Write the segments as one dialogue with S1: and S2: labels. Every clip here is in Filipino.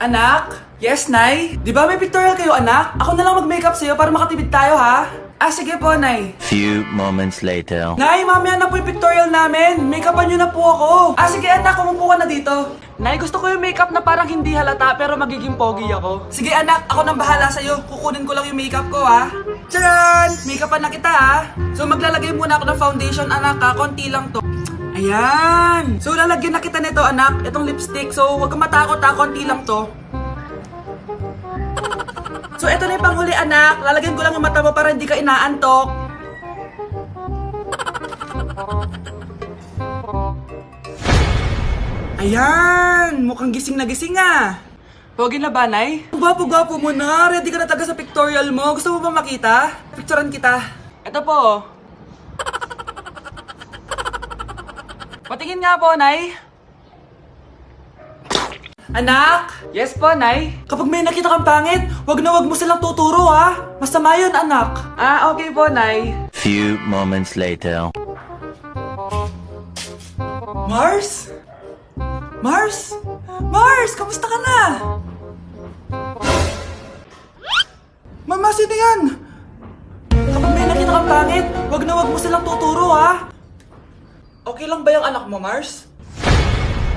S1: Anak? Yes, Nay? Di ba may pictorial kayo, anak? Ako na lang mag-makeup sa'yo para makatipid tayo, ha? Sige po, Nay.
S2: Few moments later.
S1: Nay, mamaya na po yung pictorial namin. Make-upan nyo na po ako. Sige, anak, umupo ka na dito. Nay, gusto ko yung makeup na parang hindi halata pero magiging pogi ako. Sige, anak, ako nang bahala sa'yo. Kukunin ko lang yung makeup ko, ha? Tcharan! Make-upan na kita, ha? So, maglalagay muna ako ng foundation, anak, ha? Konti lang to. Ayan! So, lalagyan na kita nito, anak. Itong lipstick. So, huwag kang matakot, ha? Konti lang to. So, ito na yung panghuli, anak. Lalagyan ko lang yung mata mo para hindi ka inaantok. Ayan! Mukhang gising na gising, ah. Pogi na ba, Nay? Gwapo-gwapo mo na. Ready ka na talaga sa pictorial mo. Gusto mo ba makita? Picturean kita. Ito po. Patingin nga po, Nay. Anak! Yes po, Nay. Kapag may nakita kang pangit, wag mo silang tuturo, ha? Masama yun, anak. Okay po, Nay.
S2: Few moments later.
S1: Mars? Mars? Mars! Kamusta ka na? Mama, sino yan? Kapag may nakita kang pangit, wag mo silang tuturo, ha? Okay lang ba yung anak mo, Mars?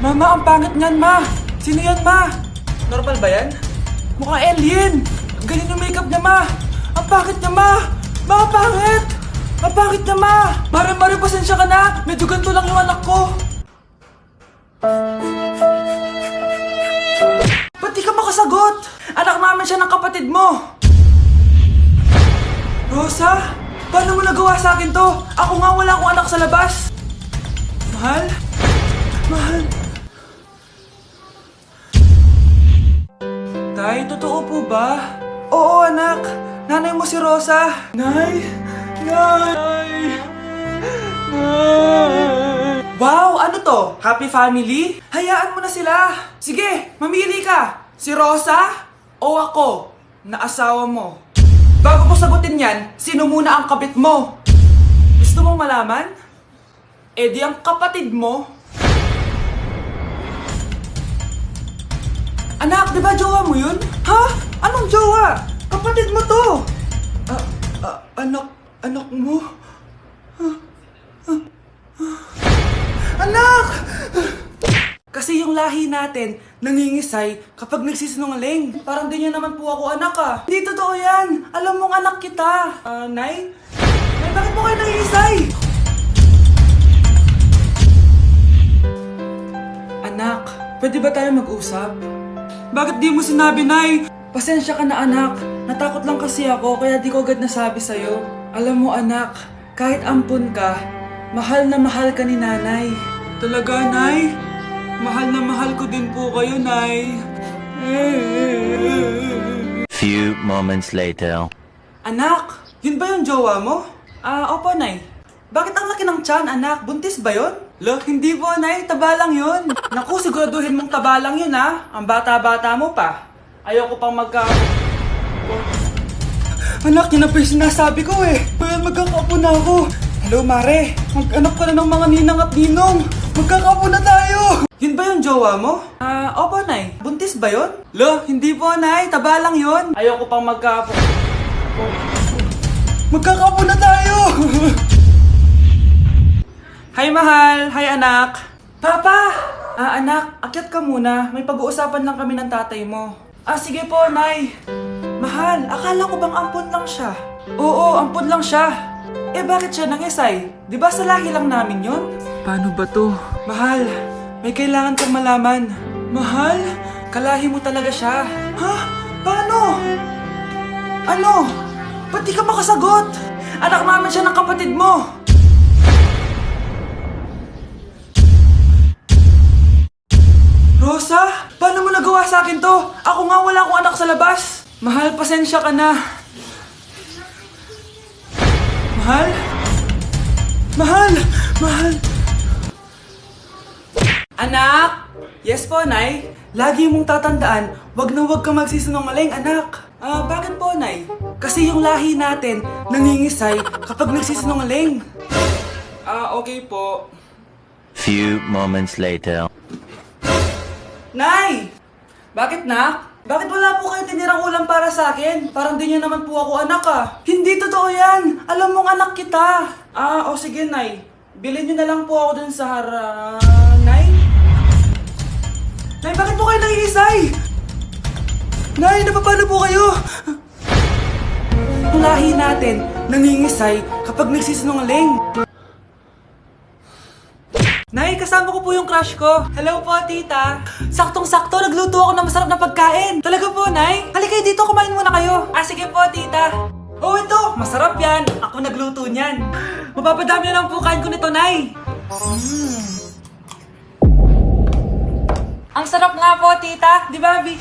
S1: Mama, ang pangit niyan, ma! Sino yan, ma? Normal ba yan? Mukhang alien! Ang galing yung makeup niya, ma! Ang pangit niya, ma! Ma, ang pangit! Ang pangit niya, ma! Mare, pasensya ka na! Medyo ganito lang yung anak ko! Ba't di ka makasagot? Anak namin siya ng kapatid mo! Rosa? Paano mo nagawa sa akin to? Ako nga wala akong anak sa labas! Mahal? Mahal? Tay, totoo po ba? Oo, anak. Nanay mo si Rosa. Nay! Nay! Nay! Wow! Ano to? Happy family? Hayaan mo na sila. Sige, mamili ka. Si Rosa o ako na asawa mo? Bago ko sagutin yan, sino muna ang kabit mo? Gusto mong malaman? Di ang kapatid mo. Anak, di ba jowa mo yun? Ha? Anong jowa? Kapatid mo to! Anak mo? Anak! Kasi yung lahi natin, nangingisay kapag nagsisinungaling. Parang di niya naman po ako anak, ah. Hindi totoo yan! Alam mong anak kita! Nay? Nay, bakit mo kayo nangingisay? Anak, pwede ba tayo mag-usap? Bakit di mo sinabi, Nay? Pasensya ka na, anak. Natakot lang kasi ako, kaya di ko agad nasabi sa'yo. Alam mo, anak, kahit ampun ka, mahal na mahal ka ni nanay. Talaga, Nay? Mahal na mahal ko din po kayo, Nay.
S2: Few moments later.
S1: Anak, yun ba yung jowa mo? Opo, Nay. Bakit ang laki ng tiyan, anak? Buntis ba yun? Look, hindi po, Nay. Taba lang yun. Naku, siguraduhin mong taba lang yun, ha? Ang bata-bata mo pa. Ayoko pang Anak, yun na pa yung sinasabi ko, eh. Kaya magkakapo na ako. Hello, Mare. Mag-anak ka na ng mga ninang at ninong. Magkakapo na tayo. Yun ba yung jowa mo? Opo, Nay. Buntis ba yun? Lo, hindi po, Nay. Taba lang yun. Ayoko pang Magkakapo na tayo. Hi, mahal! Hi, anak! Papa! Anak, akyat ka muna. May pag-uusapan lang kami ng tatay mo. Sige po, Nay. Mahal, akala ko bang ampun lang siya? Oo, ampun lang siya. Bakit siya nangisay? Di ba sa lahi lang namin yun? Paano ba to? Mahal, may kailangan kang malaman. Mahal? Kalahi mo talaga siya. Ha? Paano? Ano? Ba't di ka makasagot? Anak namin siya ng kapatid mo. Rosa? Paano mo nagawa sa akin to? Ako nga wala akong anak sa labas. Mahal, pasensya ka na. Mahal? Mahal! Mahal! Anak! Yes po, Nay. Lagi mong tatandaan, wag na wag kang magsisinungaling, anak. Bakit po, Nay? Kasi yung lahi natin nangingisay kapag nagsisinungaling. Okay po.
S2: Few moments later.
S1: Nay! Bakit, nak? Bakit wala po kayo tinirang ulam para sa akin? Parang di niyo naman po ako anak ah. Hindi totoo yan. Alam mong anak kita. O sige, Nay. Bilhin niyo na lang po ako dun sa Nay? Nay, bakit po kayo nangihisay? Nay, napapano po kayo? Ang lahi natin, nangingisay kapag nagsisinungaling. Nay, kasama ko po yung crush ko. Hello po, tita. Saktong-sakto, nagluto ako ng masarap na pagkain. Talaga po, Nay? Halika dito, kumain muna kayo. Sige po, tita. Oh, ito, masarap yan. Ako nagluto niyan. Mapapadami na lang po kain ko nito, Nay. Ang sarap nga po, tita. Di ba, Bi?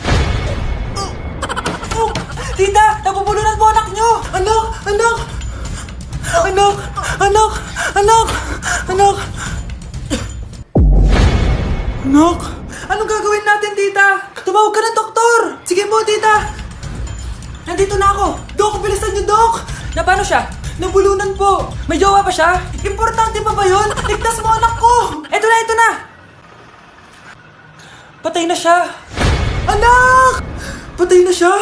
S1: Tita, nabubulunan po anak nyo. Anak, anak. Anak, anak, anak, anak. Anak, anong gagawin natin, tita? Tumawag ka ng doktor! Sige po, tita! Nandito na ako! Dok, bilisan niyo, Dok! Na paano siya? Nabulunan po! May jowa pa siya? Importante pa ba yun? Ligtas mo anak ko! Eto na, eto na! Patay na siya! Anak! Patay na siya!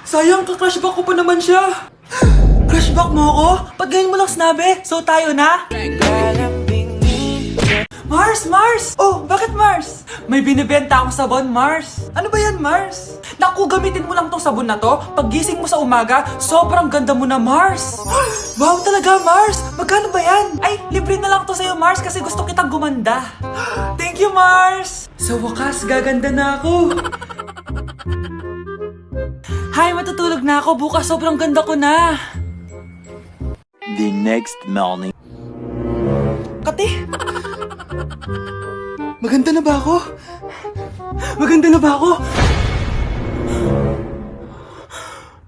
S1: Sayang, ka-crushback ko pa naman siya! Crushback mo ako? Ba't ganyan mo lang sinabi? So tayo na? Mars! Mars! Oh, bakit Mars? May binibenta akong sabon, Mars. Ano ba yan, Mars? Naku, gamitin mo lang tong sabon na to. Pag gising mo sa umaga, sobrang ganda mo na, Mars. Wow, talaga, Mars. Magkano ba yan? Ay, libre na lang to sa'yo, Mars, kasi gusto kitang gumanda. Thank you, Mars. Sa wakas, gaganda na ako. Hay, matutulog na ako. Bukas, sobrang ganda ko na.
S2: The next morning.
S1: Kati! Maganda na ba ako? Maganda na ba ako?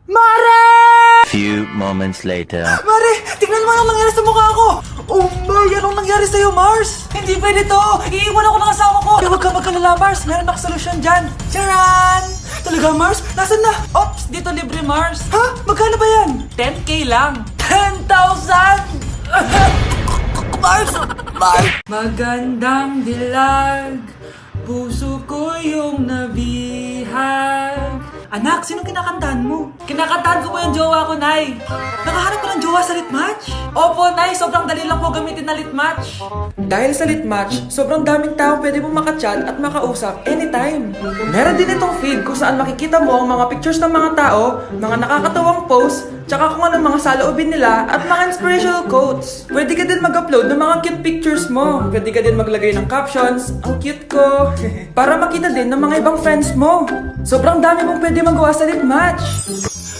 S1: Mare!
S2: Few moments later.
S1: Mare! Tingnan mo anong nangyari sa mukha ko! Oh my! Anong nangyari sa'yo, Mars? Hindi pwede to! Iiwan ako ng asawa ko! Huwag ka magkalala, Mars! Meron ako solusyon dyan! Charan! Talaga, Mars? Nasaan na? Ops! Dito libre, Mars! Ha? Magkano ba yan? 10K lang! 10,000! Mars! Mars! Magandang dilag, puso ko yung nabihag. Anak, sino kinakantahan mo? Kinakantahan ko po yung jowa ko, Nay. Nakaharap ka ng jowa sa litmatch? Opo, Nay. Sobrang dali lang po gamitin na litmatch. Dahil sa litmatch, sobrang daming tao pwede mo makachat at makausap anytime. Meron din itong feed kung saan makikita mo ang mga pictures ng mga tao, mga nakakatawang posts, tsaka kung anong mga saloobin nila at mga inspirational quotes. Pwede ka din mag-upload ng mga cute pictures mo. Pwede ka din maglagay ng captions, ang cute ko, para makita din ng mga ibang friends mo. Sobrang dami mong pwede magawa sa litmatch.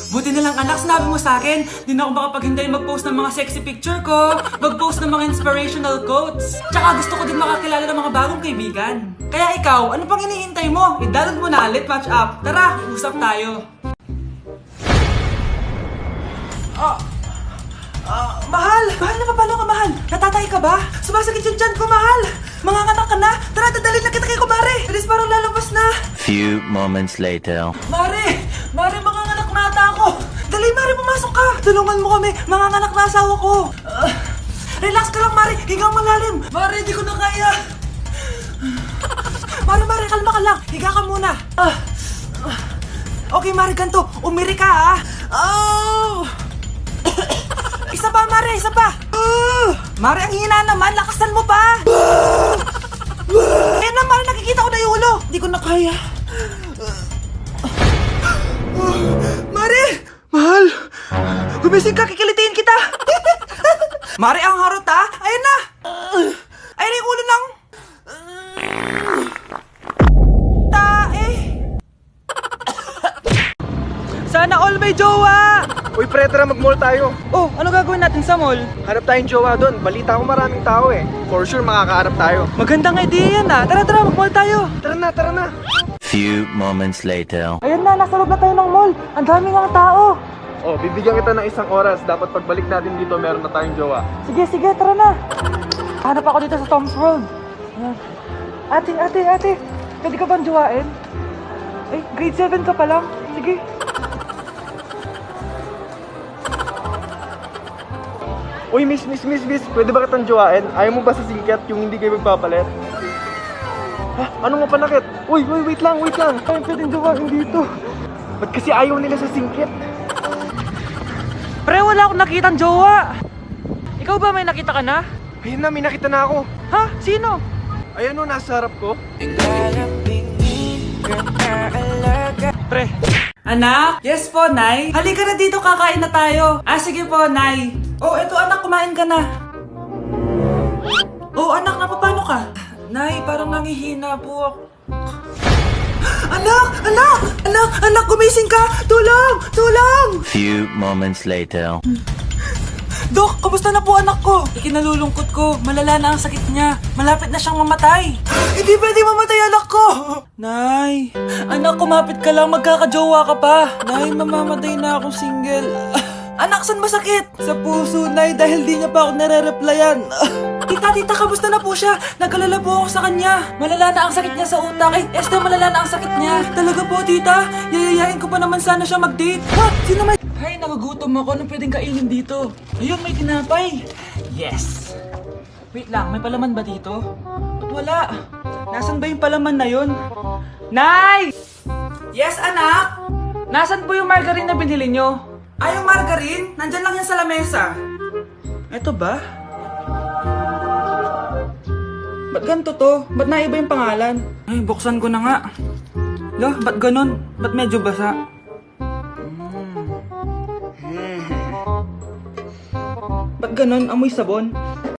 S1: Buti na lang anak, sinabi mo sa akin, di na ako makapaghintay mag-post ng mga sexy picture ko, mag-post ng mga inspirational quotes. Tsaka gusto ko din makakilala ng mga bagong kaibigan. Kaya ikaw, ano pang hinihintay mo? I-download mo na Litmatch app. Tara, usap tayo. Mahal! Mahal na papalo ka, mahal! Natatay ka ba? Sumasakit yung tiyan ko, mahal! Manganganak ka na! Tara, dadalhin na kita kay Kumare! Bilis, parang lalabas na!
S2: Few moments later.
S1: Mare! Mare, manganganak na ata ako! Dali, Mare, pumasok ka! Tulungan mo kami! Manganganak na asawa ko! Relax ka lang, Mare! Higang malalim! Mare, di ko na kaya! Mare, kalma ka lang! Higa ka muna! Okay, Mare, ganito! Umiri ka, ha! Oh! Isa pa, Mare! Isa pa! Mare, ang hina naman! Lakasan mo pa! Eh na, Mare! Nakikita ko na yung ulo! Hindi ko na kaya! Mare! Mahal! Gumising ka! Kikilitiin kita! Mare, ang harot, ha! Ayun na! Ayun na yung ulo lang! Tae! Sana all may jowa!
S3: Uy, pre, tara mag-mall tayo.
S1: Oh, ano gagawin natin sa mall?
S3: Hanap tayong jowa doon. Balita ko maraming tao eh. For sure, makakaharap tayo.
S1: Magandang idea yan, ah! Tara, mag-mall tayo!
S3: Tara na.
S2: Few moments later.
S1: Ayun na, nasa loob na tayo ng mall! Ang daming mga tao!
S3: Oh, bibigyan kita ng 1 oras. Dapat pagbalik natin dito, meron na tayong jowa.
S1: Sige, tara na! Hanap ako dito sa Tom's World. Ayan. Ate, pwede ka bang jowain? Eh, grade 7 ka pa lang. Sige.
S3: Uy, miss, pwede ba kitang jowain? Ayaw mo ba sa singkat yung hindi kayo magpapalit? Ha? Ano nga panakit? Uy, wait lang. Ano pwedeng gawain dito? Ba't kasi ayaw nila sa singkit?
S1: Pre, wala akong nakitang jowa. Ikaw ba may nakita ka na?
S3: Ayun na, may nakita na ako.
S1: Ha? Sino?
S3: Ayan o, nasa harap ko.
S1: Pre. Anak? Yes po, Nay. Halika na dito, kakain na tayo. Ah, sige po, Nay. Oh, eto anak, kumain ka na. Oh, anak, napapano ka? Nay, parang nangihina po ako. Anak, gumising ka! Tulong!
S2: Few moments later.
S1: Dok, kamusta na po anak ko? Ikinalulungkot ko, malala na ang sakit niya. Malapit na siyang mamatay. Hindi pwede mamatay anak ko! Nay, anak, kumapit ka lang, magkakajowa ka pa. Nay, mamamatay na akong single. Anak, saan masakit? Sa puso, Nay, dahil di niya pa ako nare-replyan. Tita, kamusta na po siya? Nag-alala po ako sa kanya. Malala na ang sakit niya sa utak. Esther, malala na ang sakit niya. Talaga po, tita? Yayayain ko pa naman sana siya mag-date. Ha? Sino may... Hay, nagugutom ako. Anong pwedeng kainin dito? Ayun, may tinapay. Yes! Wait lang, may palaman ba dito? Ba't wala? Nasaan ba yung palaman na yun? Nay! Yes, anak? Nasaan po yung margarine na binili nyo? Ay, yung margarine? Nandyan lang yan sa lamesa. Eto ba? Ba't ganito to? Ba't naiba yung pangalan? Ay, buksan ko na nga. Lo, ba't ganun? Ba't medyo basa? Ba't ganun? Amoy sabon?